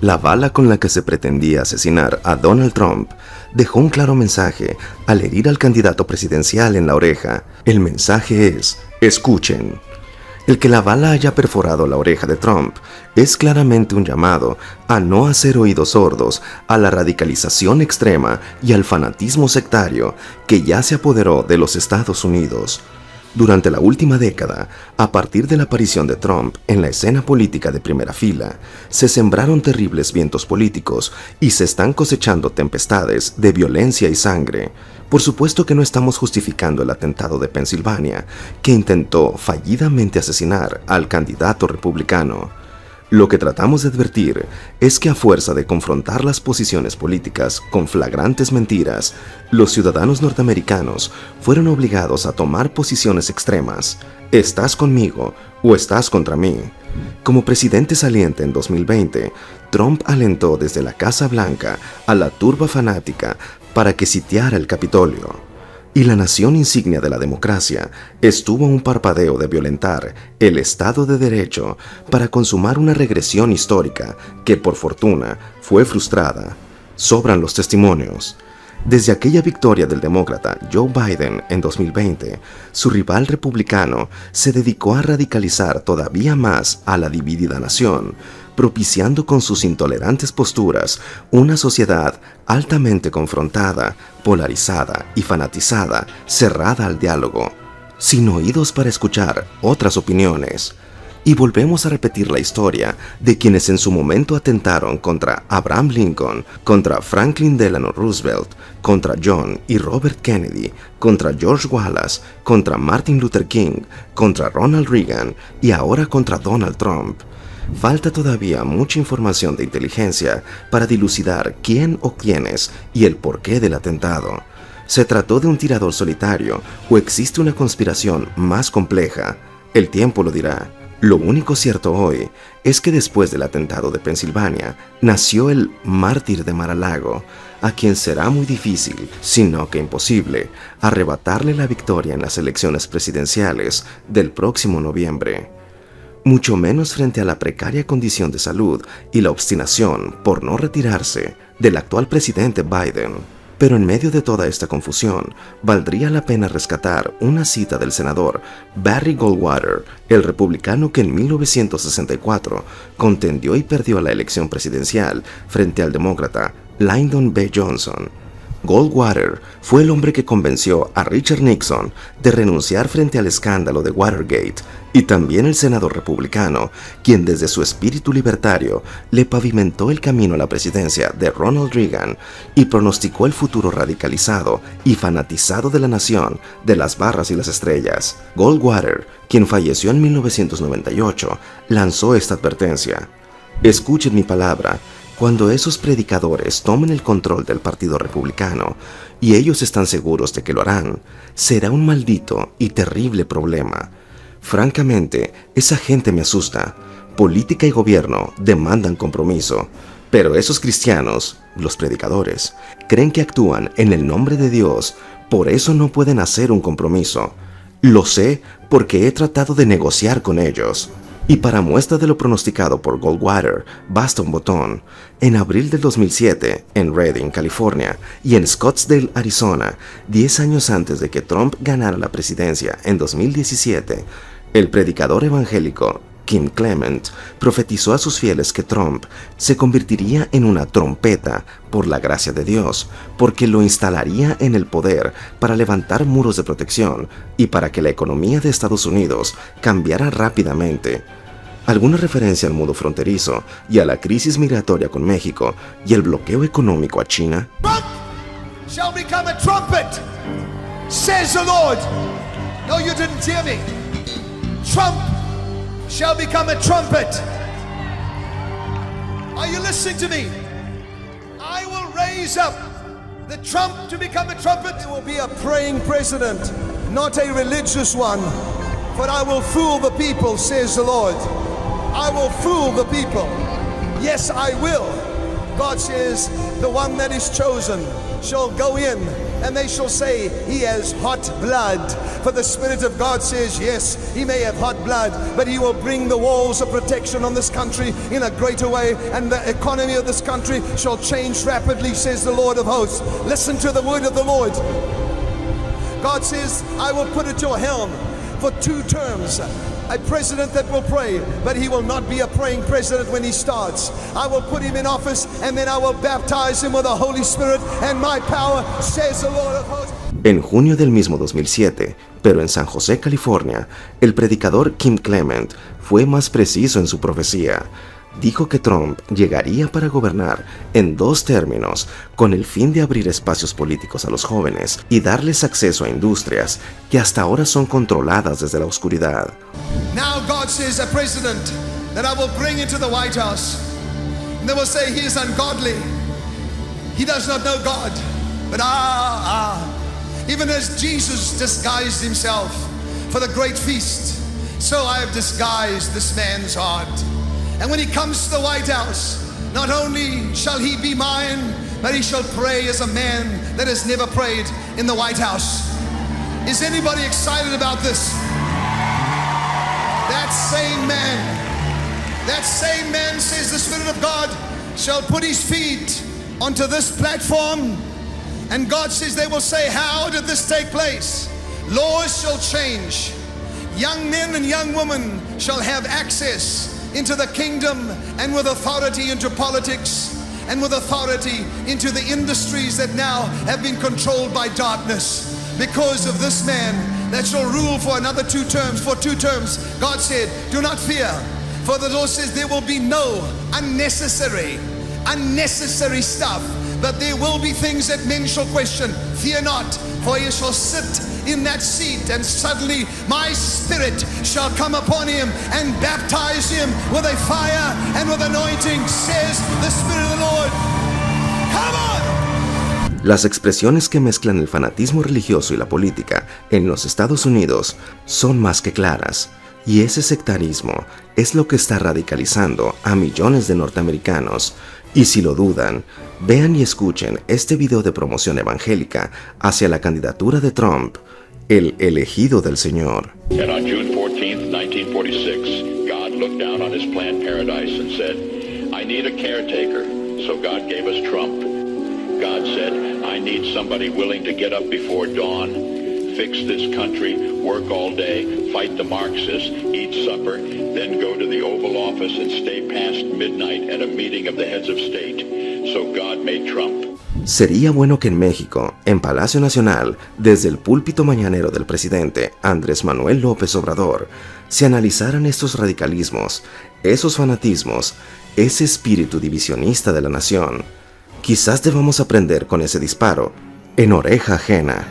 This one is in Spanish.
La bala con la que se pretendía asesinar a Donald Trump dejó un claro mensaje al herir al candidato presidencial en la oreja. El mensaje es: escuchen. El que la bala haya perforado la oreja de Trump es claramente un llamado a no hacer oídos sordos a la radicalización extrema y al fanatismo sectario que ya se apoderó de los Estados Unidos. Durante la última década, a partir de la aparición de Trump en la escena política de primera fila, se sembraron terribles vientos políticos y se están cosechando tempestades de violencia y sangre. Por supuesto que no estamos justificando el atentado de Pensilvania, que intentó fallidamente asesinar al candidato republicano. Lo que tratamos de advertir es que a fuerza de confrontar las posiciones políticas con flagrantes mentiras, los ciudadanos norteamericanos fueron obligados a tomar posiciones extremas. ¿Estás conmigo o estás contra mí? Como presidente saliente en 2020, Trump alentó desde la Casa Blanca a la turba fanática para que sitiara el Capitolio. Y la nación insignia de la democracia estuvo a un parpadeo de violentar el Estado de Derecho para consumar una regresión histórica que, por fortuna, fue frustrada. Sobran los testimonios. Desde aquella victoria del demócrata Joe Biden en 2020, su rival republicano se dedicó a radicalizar todavía más a la dividida nación, propiciando con sus intolerantes posturas una sociedad altamente confrontada, polarizada y fanatizada, cerrada al diálogo, sin oídos para escuchar otras opiniones. Y volvemos a repetir la historia de quienes en su momento atentaron contra Abraham Lincoln, contra Franklin Delano Roosevelt, contra John y Robert Kennedy, contra George Wallace, contra Martin Luther King, contra Ronald Reagan y ahora contra Donald Trump. Falta todavía mucha información de inteligencia para dilucidar quién o quiénes y el porqué del atentado. ¿Se trató de un tirador solitario o existe una conspiración más compleja? El tiempo lo dirá. Lo único cierto hoy es que después del atentado de Pensilvania nació el mártir de Mar-a-Lago, a quien será muy difícil, si no que imposible, arrebatarle la victoria en las elecciones presidenciales del próximo noviembre. Mucho menos frente a la precaria condición de salud y la obstinación por no retirarse del actual presidente Biden. Pero en medio de toda esta confusión, valdría la pena rescatar una cita del senador Barry Goldwater, el republicano que en 1964 contendió y perdió la elección presidencial frente al demócrata Lyndon B. Johnson. Goldwater fue el hombre que convenció a Richard Nixon de renunciar frente al escándalo de Watergate, y también el senador republicano, quien desde su espíritu libertario le pavimentó el camino a la presidencia de Ronald Reagan y pronosticó el futuro radicalizado y fanatizado de la nación de las barras y las estrellas. Goldwater, quien falleció en 1998, lanzó esta advertencia: escuchen mi palabra. Cuando esos predicadores tomen el control del Partido Republicano, y ellos están seguros de que lo harán, será un maldito y terrible problema. Francamente, esa gente me asusta. Política y gobierno demandan compromiso, pero esos cristianos, los predicadores, creen que actúan en el nombre de Dios, por eso no pueden hacer un compromiso. Lo sé porque he tratado de negociar con ellos. Y para muestra de lo pronosticado por Goldwater, basta un botón. En abril del 2007, en Redding, California, y en Scottsdale, Arizona, 10 años antes de que Trump ganara la presidencia en 2017, el predicador evangélico Kim Clement profetizó a sus fieles que Trump se convertiría en una trompeta por la gracia de Dios, porque lo instalaría en el poder para levantar muros de protección y para que la economía de Estados Unidos cambiara rápidamente. Alguna referencia al muro fronterizo y a la crisis migratoria con México y el bloqueo económico a China. Trump shall become a trumpet, says the Lord. No, you didn't hear me. Trump shall become a trumpet. Are you listening to me? I will raise up the Trump to become a trumpet. He will be a praying president, not a religious one. For I will fool the people, says the Lord. I will fool the people. Yes, I will. God says, the one that is chosen shall go in, and they shall say, he has hot blood. For the Spirit of God says, yes, he may have hot blood, but he will bring the walls of protection on this country in a greater way, and the economy of this country shall change rapidly, says the Lord of hosts. Listen to the word of the Lord. God says, I will put at your helm for 2 terms a president that will pray, but he will not be a praying president when he starts. I will put him in office, and then I will baptize him with the Holy Spirit and my power, says the Lord of hosts. En junio del mismo 2007, pero en San José, California, el predicador Kim Clement fue más preciso en su profecía. Dijo que Trump llegaría para gobernar en 2 términos, con el fin de abrir espacios políticos a los jóvenes y darles acceso a industrias que hasta ahora son controladas desde la oscuridad. Now God says, a president that I will bring into the White House, and they will say he is ungodly, he does not know God, but even as Jesus disguised himself for the great feast, so I have disguised this man's heart. And when he comes to the White House, not only shall he be mine, but he shall pray as a man that has never prayed in the White House. Is anybody excited about this? That same man, says the Spirit of God, shall put his feet onto this platform, and God says they will say, how did this take place? Laws shall change. Young men and young women shall have access into the kingdom, and with authority into politics, and with authority into the industries that now have been controlled by darkness, because of this man that shall rule for another 2 terms. For 2 terms, God said, do not fear, for the Lord says there will be no unnecessary stuff, but there will be things that men shall question. Fear not, for he shall sit in that seat, and suddenly my Spirit shall come upon him and baptize him with a fire and with anointing, says the Spirit of the Lord. Come on! Las expresiones que mezclan el fanatismo religioso y la política en los Estados Unidos son más que claras, y ese sectarismo es lo que está radicalizando a millones de norteamericanos. Y si lo dudan, vean y escuchen este video de promoción evangélica hacia la candidatura de Trump, el elegido del Señor. And on June 14th, 1946, God looked down on his planned paradise and said, I need a caretaker. So God gave us Trump. God said, I need somebody willing to get up before dawn, fix this country, work all day, fight the Marxists, eat supper, then go to the Oval Office and stay past midnight at a meeting of the heads of state. So God made Trump. Sería bueno que en México, en Palacio Nacional, desde el púlpito mañanero del presidente Andrés Manuel López Obrador, se analizaran estos radicalismos, esos fanatismos, ese espíritu divisionista de la nación. Quizás debamos aprender con ese disparo en oreja ajena.